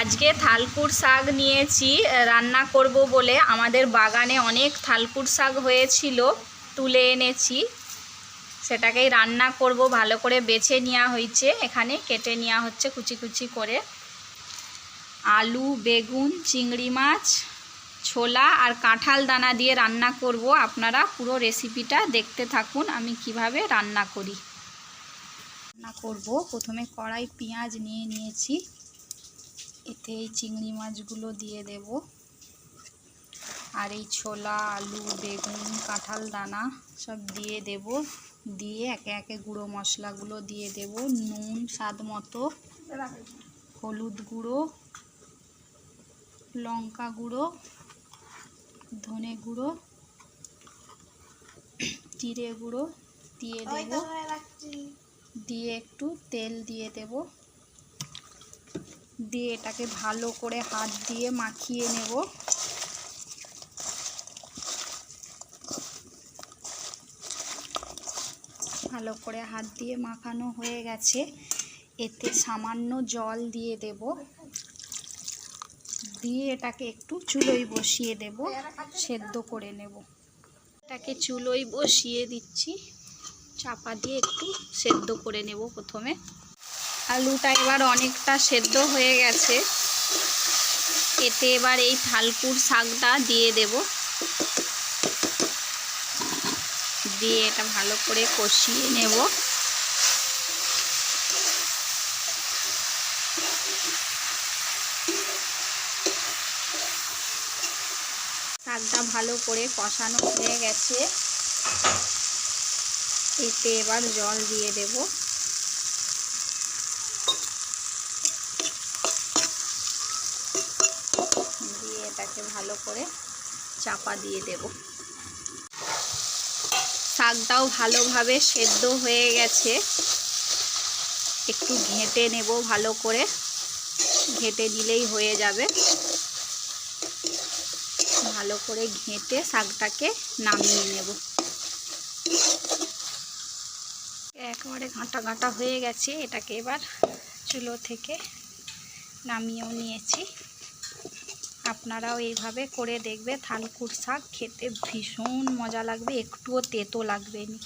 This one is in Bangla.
আজকে থালকুড় শাক নিয়েছি রান্না করব বলে। আমাদের বাগানে অনেক থালকুড় শাক হয়েছিল, তুলে এনেছি, সেটাকেই রান্না করব। ভালো করে বেছে নেওয়া হয়েছে, এখানে কেটে নেওয়া হচ্ছে কুচি কুচি করে। আলু, বেগুন, চিংড়ি মাছ, ছোলা আর কাঁঠাল দানা দিয়ে রান্না করব। আপনারা পুরো রেসিপিটা দেখতে থাকুন আমি কিভাবে রান্না করি। রান্না করব, প্রথমে কড়াই পেঁয়াজ নিয়ে নিয়েছি, এতে এই চিংড়ি মাছগুলো দিয়ে দেব, আর এই ছোলা, আলু, বেগুন, কাঁঠাল দানা সব দিয়ে দেব। দিয়ে একে একে গুঁড়ো মশলাগুলো দিয়ে দেব। নুন স্বাদ মতো, হলুদ গুঁড়ো, লঙ্কা গুঁড়ো, ধনে গুঁড়ো, জিরে গুঁড়ো দিয়ে দেব। দিয়ে একটু তেল দিয়ে দেব, দিয়ে এটাকে ভালো করে হাত দিয়ে মাখিয়ে নেব। ভালো করে হাত দিয়ে মাখানো হয়ে গেছে, এতে সামান্য জল দিয়ে দেব। দিয়ে এটাকে একটু চুলোয় বসিয়ে দেব, সেদ্ধ করে নেব। এটাকে চুলোয় বসিয়ে দিচ্ছি, চাপা দিয়ে একটু সেদ্ধ করে নেব। প্রথমে আলুটা এবার অনেকটা সেদ্ধ হয়ে গেছে, এতে এবার এই থালকুড় শাকটা দিয়ে দেব। দিয়ে এটা ভালো করে কষিয়ে নেব। শাকটা ভালো করে কষানো হয়ে গেছে, এতে এবার জল দিয়ে দেব। দিয়ে এটাকে ভালো করে চাপা দিয়ে দেব। শাকটাও ভালোভাবে সেদ্ধ হয়ে গেছে, একটু ঘেঁটে নেব ভালো করে, ঘেঁটে নিলেই হয়ে যাবে। ভালো করে ঘেঁটে শাকটাকে নামিয়ে নেব। একেবারে ঘাঁটা ঘাঁটা হয়ে গেছে, এটাকে এবার চুলো থেকে নামিয়েও নিয়েছি। আপনারাও এইভাবে করে দেখবে, থালকুড় শাক খেতে ভীষণ মজা লাগবে, একটুও তেতো লাগবে না।